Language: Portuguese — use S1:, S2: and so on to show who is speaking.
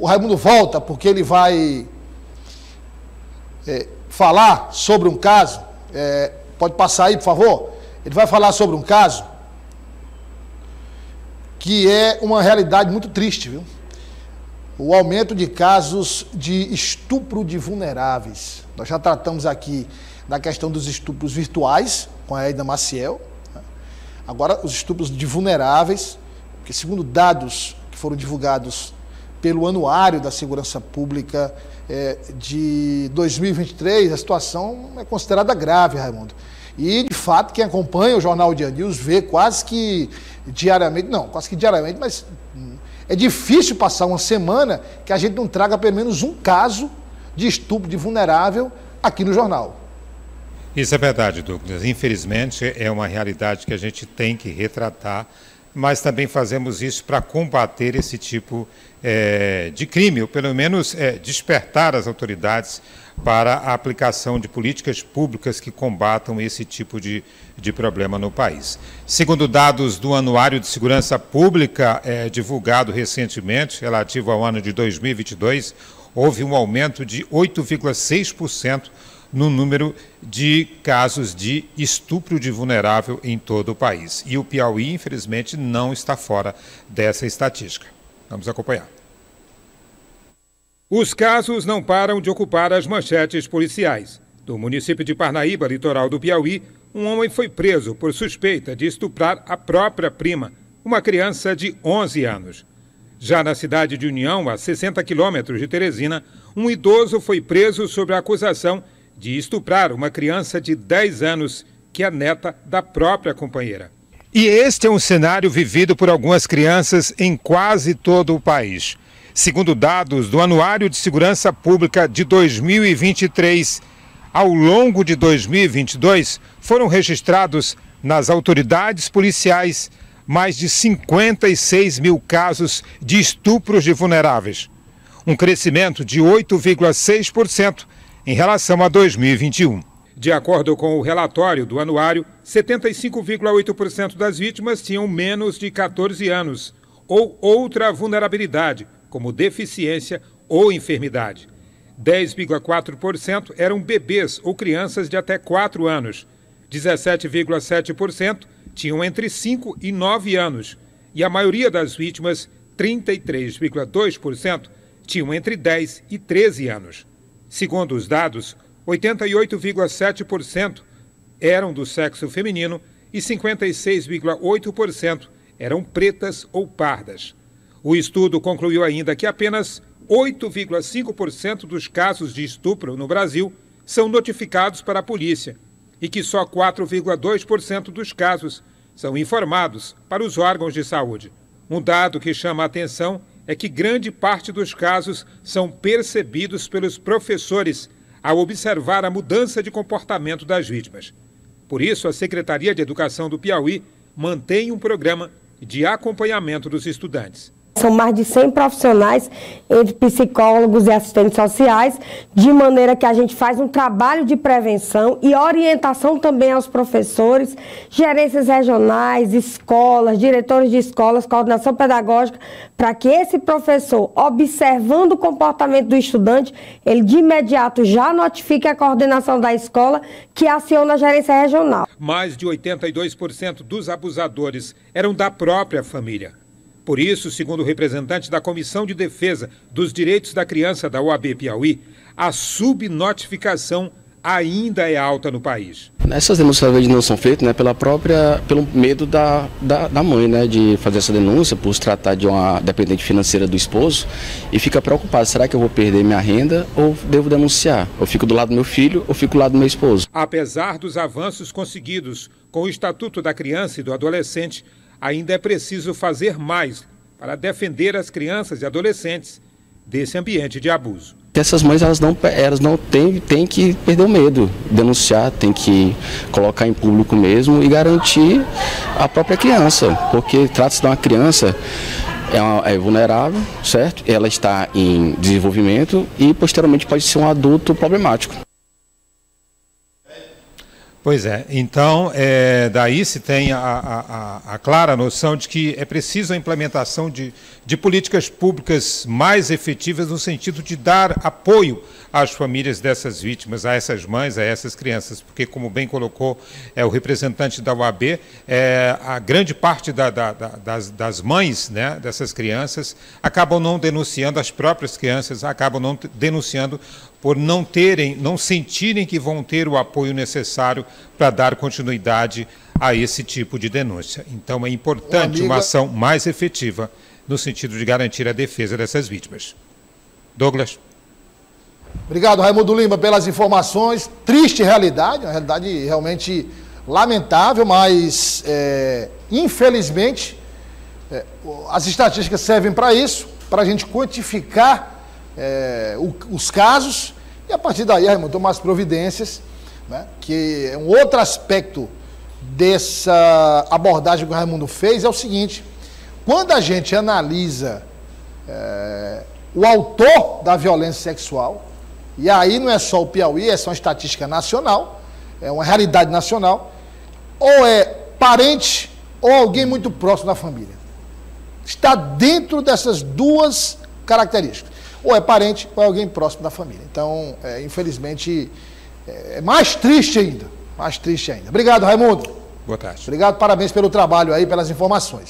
S1: o Raimundo volta porque ele vai falar sobre um caso. Pode passar aí, por favor? Ele vai falar sobre um caso que é uma realidade muito triste, viu? O aumento de casos de estupro de vulneráveis. Nós já tratamos aqui da questão dos estupros virtuais, com a Aida Maciel. Agora, os estupros de vulneráveis, que segundo dados que foram divulgados pelo Anuário da Segurança Pública de 2023, a situação é considerada grave, Raimundo. E, de fato, quem acompanha o Jornal Dia News vê quase que diariamente, mas é difícil passar uma semana que a gente não traga pelo menos um caso de estupro de vulnerável aqui no jornal.
S2: Isso é verdade, Douglas. Infelizmente, é uma realidade que a gente tem que retratar, mas também fazemos isso para combater esse tipo de crime, ou pelo menos despertar as autoridades para a aplicação de políticas públicas que combatam esse tipo de problema no país. Segundo dados do Anuário de Segurança Pública, divulgado recentemente, relativo ao ano de 2022, houve um aumento de 8,6% no número de casos de estupro de vulnerável em todo o país. E o Piauí, infelizmente, não está fora dessa estatística. Vamos acompanhar. Os casos não param de ocupar as manchetes policiais. Do município de Parnaíba, litoral do Piauí, um homem foi preso por suspeita de estuprar a própria prima, uma criança de 11 anos. Já na cidade de União, a 60 quilômetros de Teresina, um idoso foi preso sob a acusação de estuprar uma criança de 10 anos, que é neta da própria companheira. E este é um cenário vivido por algumas crianças em quase todo o país. Segundo dados do Anuário de Segurança Pública de 2023, ao longo de 2022, foram registrados nas autoridades policiais mais de 56 mil casos de estupros de vulneráveis, um crescimento de 8,6% em relação a 2021. De acordo com o relatório do anuário, 75,8% das vítimas tinham menos de 14 anos ou outra vulnerabilidade, como deficiência ou enfermidade. 10,4% eram bebês ou crianças de até 4 anos. 17,7% tinham entre 5 e 9 anos. E a maioria das vítimas, 33,2%, tinham entre 10 e 13 anos. Segundo os dados, 88,7% eram do sexo feminino e 56,8% eram pretas ou pardas. O estudo concluiu ainda que apenas 8,5% dos casos de estupro no Brasil são notificados para a polícia e que só 4,2% dos casos são informados para os órgãos de saúde. Um dado que chama a atenção é que grande parte dos casos são percebidos pelos professores ao observar a mudança de comportamento das vítimas. Por isso, a Secretaria de Educação do Piauí mantém um programa de acompanhamento dos estudantes.
S3: São mais de 100 profissionais, entre psicólogos e assistentes sociais, de maneira que a gente faz um trabalho de prevenção e orientação também aos professores, gerências regionais, escolas, diretores de escolas, coordenação pedagógica, para que esse professor, observando o comportamento do estudante, ele de imediato já notifique a coordenação da escola, que aciona a gerência regional.
S2: Mais de 82% dos abusadores eram da própria família. Por isso, segundo o representante da Comissão de Defesa dos Direitos da Criança da OAB Piauí, a subnotificação ainda é alta no país.
S4: Essas denúncias às vezes não são feitas, pelo medo da mãe, de fazer essa denúncia, por se tratar de uma dependente financeira do esposo, e fica preocupada, será que eu vou perder minha renda ou devo denunciar? Eu fico do lado do meu filho ou fico do lado do meu esposo?
S2: Apesar dos avanços conseguidos com o Estatuto da Criança e do Adolescente, ainda é preciso fazer mais para defender as crianças e adolescentes desse ambiente de abuso.
S4: Essas mães elas não têm que perder o medo, denunciar, tem que colocar em público mesmo e garantir a própria criança, porque trata-se de uma criança é vulnerável, certo? Ela está em desenvolvimento e posteriormente pode ser um adulto problemático.
S2: Pois é, então, daí se tem a clara noção de que é preciso a implementação de políticas públicas mais efetivas no sentido de dar apoio às famílias dessas vítimas, a essas mães, a essas crianças, porque, como bem colocou o representante da OAB, a grande parte das mães, né, dessas crianças acabam não denunciando, as próprias crianças acabam não denunciando por não sentirem que vão ter o apoio necessário para dar continuidade a esse tipo de denúncia. Então é importante uma ação mais efetiva no sentido de garantir a defesa dessas vítimas. Douglas.
S1: Obrigado, Raimundo Lima, pelas informações. Triste realidade, uma realidade realmente lamentável, mas infelizmente as estatísticas servem para isso, para a gente quantificar os casos e a partir daí, Raimundo, tomar as providências, né, que é um outro aspecto dessa abordagem que o Raimundo fez, é o seguinte: quando a gente analisa o autor da violência sexual, e aí não é só o Piauí, essa é uma estatística nacional, é uma realidade nacional, ou é parente ou alguém muito próximo da família. Está dentro dessas duas características. Ou é parente ou é alguém próximo da família. Então, infelizmente, é mais triste ainda. Mais triste ainda. Obrigado, Raimundo.
S2: Boa tarde.
S1: Obrigado, parabéns pelo trabalho aí, pelas informações.